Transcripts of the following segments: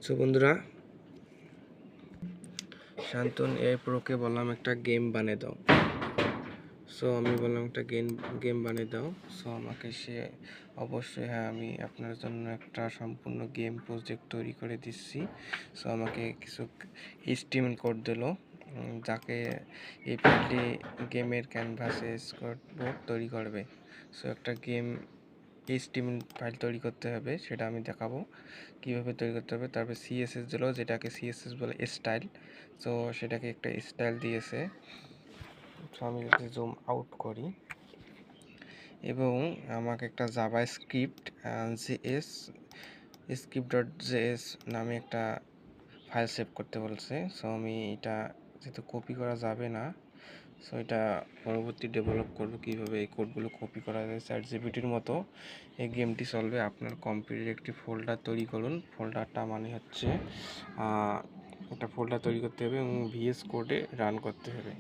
So বন্ধুরা, শান্তন AI প্রোকে বললাম একটা গেম বানিয়ে দাও। সো আমি বললাম একটা গেম বানিয়ে দাও। সো আমাকে সে অবশ্যই হ্যাঁ, আমি আপনার জন্য একটা সম্পূর্ণ গেম প্রজেক্ট তৈরি করে দিচ্ছি। সো আমাকে কিছু HTML কোড দিল, যাকে এই ফাইলটি গেমের ক্যানভাসে স্কেটবোর্ড তৈরি করবে। সো একটা গেম HTML ফাইল তৈরি করতে হবে, সেটা আমি দেখাবো কীভাবে তৈরি করতে হবে। তারপর CSS দিল, যেটাকে CSS বলে স্টাইল। সো সেটাকে একটা স্টাইল দিয়েছে। তো আমি যদি জুম আউট করি এবং আমাকে একটা জাভা স্ক্রিপ্ট script.js নামে একটা ফাইল সেভ করতে বলছে। সো আমি এটা যেহেতু কপি করা যাবে না, সো এটা পরবর্তী ডেভেলপ করবো কীভাবে এই কোডগুলো কপি করা যায়। চ্যাটজিপিটির মতো এই গেমটি চলবে। আপনার কম্পিউটারে একটি ফোল্ডার তৈরি করুন। ফোল্ডারটা মানে হচ্ছে একটা ফোল্ডার তৈরি করতে হবে এবং VS কোডে রান করতে হবে।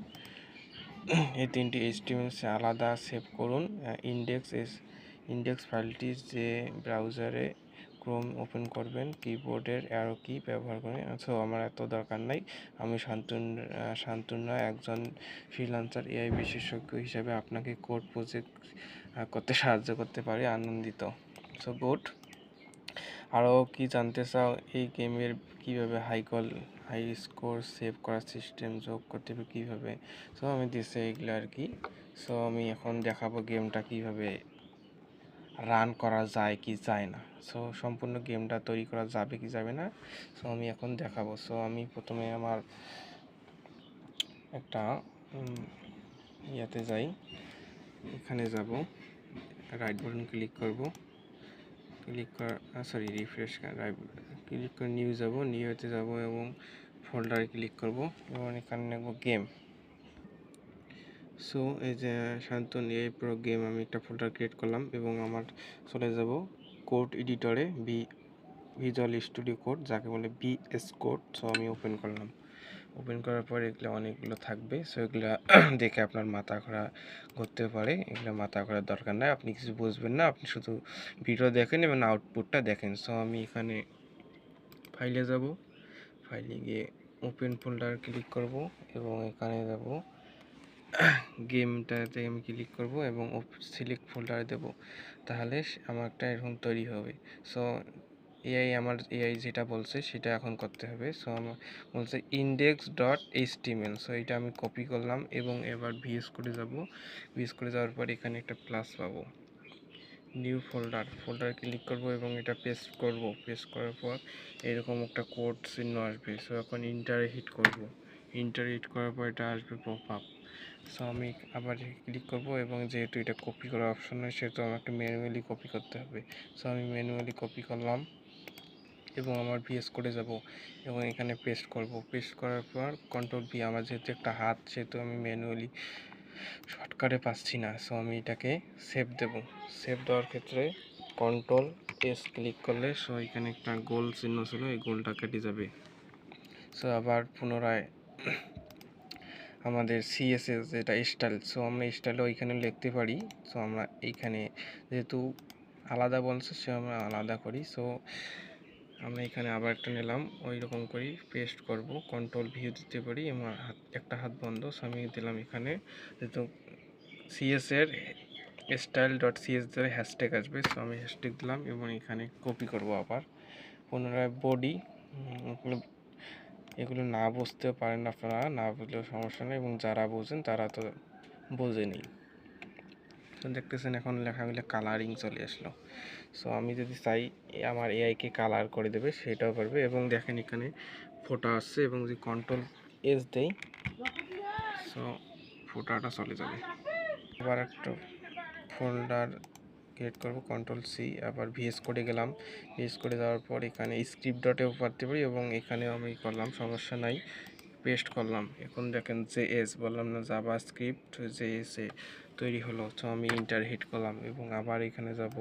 এই তিনটি HTML আলাদা সেভ করুন। ইন্ডেক্স ফাইলটি যে ব্রাউজারে ক্রোম ওপেন করবেন, কিবোর্ডের অ্যারো কি ব্যবহার করে। সো আমার এত দরকার নাই। আমি শান্তনু একজন ফ্রিল্যান্সার AI বিশেষজ্ঞ হিসেবে আপনাকে কোড প্রজেক্ট করতে সাহায্য করতে পারি। আনন্দিত। So good. আরও কি জানতে চাও এই গেমের কীভাবে হাই স্কোর সেভ করার সিস্টেম যোগ করতে হবে কীভাবে। সো আমি দিচ্ছি এগুলো আর কি। সো আমি এখন দেখাবো গেমটা কীভাবে রান করা যায় কি যায় না। সো সম্পূর্ণ গেমটা তৈরি করা যাবে কি যাবে না, সো আমি এখন দেখাবো। সো আমি প্রথমে আমার একটা ইয়াতে যাই, এখানে যাব, রাইট বাটন ক্লিক করব, রিফ্রেশ ক্লিক করে নিউতে যাব এবং ফোল্ডারে ক্লিক করব এবং এখানে নেব গেম। সো এই যে শান্তন এআই প্রো গেম, আমি একটা ফোল্ডার ক্রিয়েট করলাম এবং আমার চলে যাব কোড এডিটরে, ভিজুয়াল স্টুডিও কোড, যাকে বলে VS কোড। সো আমি ওপেন করলাম। ওপেন করার পর এগুলো অনেকগুলো থাকবে। সো এগুলো দেখে আপনার মাথা ঘুরতে পারে। এগুলো মাথা ঘোরার দরকার নাই, আপনি কিছু বুঝবেন না, আপনি শুধু ভিডিও দেখেন এবং আউটপুটটা দেখেন। সো আমি এখানে ফাইলে যাব, ফাইলে গিয়ে ওপেন ফোল্ডার ক্লিক করব এবং এখানে যাব গেমটাতে আমি ক্লিক করব এবং সিলেক্ট ফোল্ডারে দেব, তাহলে আমারটা এরকম তৈরি হবে। সো এআই যেটা বলছে সেটা এখন করতে হবে। সো আমার বলছে index.html। সো এটা আমি কপি করলাম এবং এবার VS কোডে যাব। VS কোডে যাওয়ার পর এখানে একটা প্লাস পাবো, নিউ ফোল্ডারে ক্লিক করব এবং এটা পেস্ট করব। পেস্ট করার পর এরকম একটা কোড চিহ্ন আসবে। সো এখন ইন্টারে হিট করব। ইন্টারে হিট করার পর এটা আসবে পপ আপ। সো আমি আবার ক্লিক করব এবং যেহেতু এটা কপি করার অপশন নয়, সেহেতু আমাকে ম্যানুয়ালি কপি করতে হবে। সো আমি ম্যানুয়ালি কপি করলাম এবং আমার VS কোডে যাব এবং এখানে পেস্ট করব। পেস্ট করার পর কন্ট্রোল V, আমার যেহেতু একটা হাত, সেহেতু আমি ম্যানুয়ালি শর্টকাটে পাচ্ছি না। সো আমি এটাকে সেভ দেব। সেভ দেওয়ার ক্ষেত্রে কন্ট্রোল S ক্লিক করলে, সো এখানে একটা গোল চিহ্ন ছিল, এই গোলটা কেটে যাবে। সো আবার পুনরায় আমাদের CSS যেটা স্টাইল, সো আমরা স্টাইলও এখানে লিখতে পারি। সো আমরা এইখানে যেহেতু আলাদা বলছে, সে আমরা আলাদা করি। সো আমরা এখানে আবার একটা নিলাম, ওই রকম করি, পেস্ট করব, কন্ট্রোল V দিতে পারি, আমার একটা হাত বন্ধ। সো আমি দিলাম এখানে, যেহেতু CS এর style.cs ধরে হ্যাশট্যাগ আসবে। সো আমি হ্যাশট্যাগ দিলাম এবং এখানে কপি করব। আবার পুনরায় বডি, এগুলো না বুঝতে পারেন আপনারা, না বুঝলেও সমস্যা নেই এবং যারা বোঝেন তারা তো বোঝেনি। তো দেখতেছেন এখন লেখাগুলো কালারিং চলে আসলো। সো আমি যদি চাই আমার এআইকে কালার করে দেবে, সেটাও পারবে। এবং দেখেন এখানে ফোটা আসছে এবং যদি কন্ট্রোল S দেই, সো ফোটাটা চলে যাবে। আবার একটা ফোল্ডার ক্রিয়েট করব, কন্ট্রোল C, আবার VS কোডে গেলাম। VS কোডে যাওয়ার পর এখানে স্ক্রিপ্ট.এও পারতে পারি এবং এখানেও আমি করলাম, সমস্যা নাই, পেস্ট করলাম। এখন দেখেন JS বললাম না, জাভা স্ক্রিপ্ট JS এ তৈরি হলো। তো আমি ইন্টার হিট করলাম এবং আবার এখানে যাব,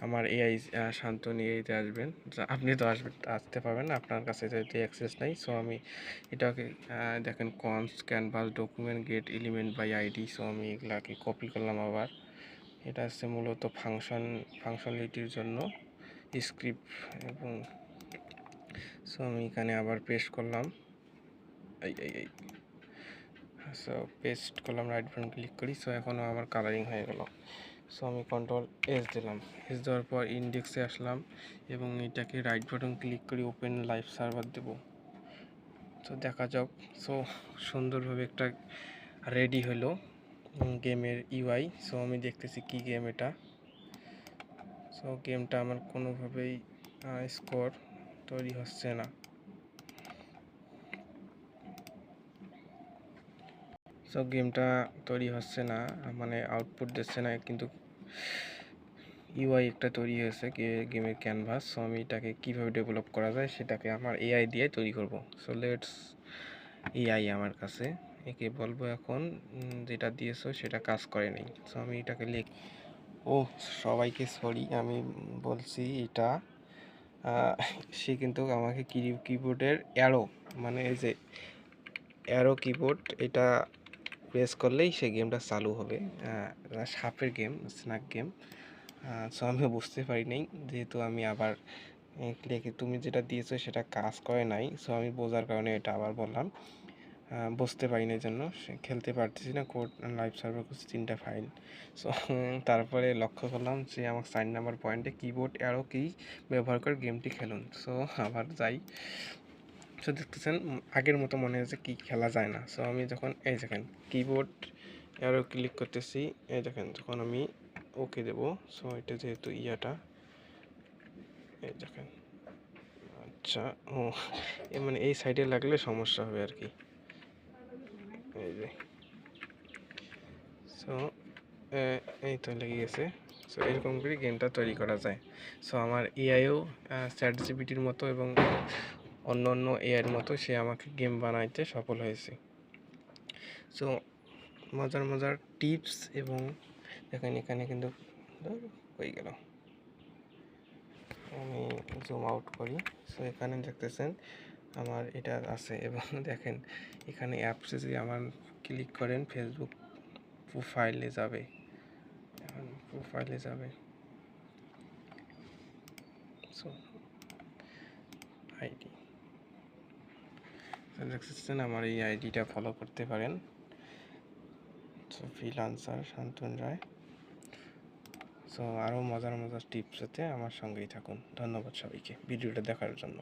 আমার এআই শান্তনু এআইতে আসবেন। আপনি তো আসতে পারবেন না, আপনার কাছে যেহেতু অ্যাক্সেস নাই। সো আমি এটাকে দেখেন const canvas document get element by ID. So আমি এগুলাকে কপি করলাম। আবার এটা হচ্ছে মূলত ফাংশনালিটির জন্য স্ক্রিপ্ট এবং সো আমি এখানে আবার পেস্ট করলাম, এই সো পেস্ট করলাম, রাইট বাটন ক্লিক করি। সো এখনও আমার কালারিং হয়ে গেল। সো আমি কন্ট্রোল এস দিলাম, এস দেওয়ার পর ইন্ডেক্সে আসলাম এবং এটাকে রাইট বাটন ক্লিক করে ওপেন লাইভ সার্ভার দেব। তো দেখা যাক। সো সুন্দরভাবে একটা রেডি হলো গেমের ইউআই। সো আমি দেখতেছি কি গেম এটা। সো গেমটা আমার কোনোভাবেই স্কোর তৈরি হচ্ছে না। সো গেমটা তৈরি হচ্ছে না, মানে আউটপুট দিচ্ছে না, কিন্তু ইউআই একটা তৈরি হয়েছে গেমের ক্যানভাস। সো আমি এটাকে কীভাবে ডেভেলপ করা যায় সেটাকে আমার এআই দিয়ে তৈরি করব। সো লেটস এআই আমার কাছে, একে বলবো এখন যেটা দিয়েছো সেটা কাজ করে নেই। সো আমি এটাকে ও সবাইকে সরি, আমি বলছি এটা সে কিন্তু আমাকে কিবোর্ডের অ্যারো, মানে এই যে অ্যারো কিবোর্ড, এটা প্রেস করলেই সে গেমটা চালু হবে। সাপের গেম, স্ন্যাক গেম। সো আমি বুঝতে পারি নাই, যেহেতু আমি আবার তুমি যেটা দিয়েছো সেটা কাজ করে নাই। সো আমি বোঝার কারণে এটা আবার বললাম, বুঝতে পারি না, জন্য খেলতে পারতেছি না। কোড লাইভ সার্ভার করছি 3টা ফাইল। সো তারপরে লক্ষ্য করলাম যে আমার 4 নাম্বার পয়েন্টে কিবোর্ড অ্যারো কি ব্যবহার করে গেমটি খেলুন। সো আবার যাই। সো দেখতেছেন আগের মতো মনে হচ্ছে কি খেলা যায় না। সো আমি যখন এই দেখেন কিবোর্ড অ্যারো ক্লিক করতেছি, এই দেখেন যখন আমি ওকে দেব, সো এটা যেহেতু ইয়াটা, এই দেখেন, আচ্ছা ও মানে এই সাইডে লাগলে সমস্যা হবে আর কি, এই যে। সো এই তো লেগে গেছে। সো এরকম করে গেমটা তৈরি করা যায়। সো আমার এআইও চ্যাট জিপিটির মতো এবং অন্য অন্য এআইয়ের মতো সে আমাকে গেম বানাইতে সফল হয়েছে। সো মজার মজার টিপস, এবং দেখেন এখানে কিন্তু হয়ে গেল, আমি জুম আউট করি। সো এখানে দেখতেছেন আমার এটা আছে, এবং দেখেন এখানে অ্যাপসে যদি আমার ক্লিক করেন ফেসবুক প্রোফাইলে যাবে, এখন প্রোফাইলে যাবে। সো আইডি দেখতেছেন, আমার এই আইডিটা ফলো করতে পারেন। সো ফ্রিল্যান্সার শান্তন রায়। সো আরও মজার মজার টিপস পেতে আমার সঙ্গেই থাকুন। ধন্যবাদ সবাইকে ভিডিওটা দেখার জন্য।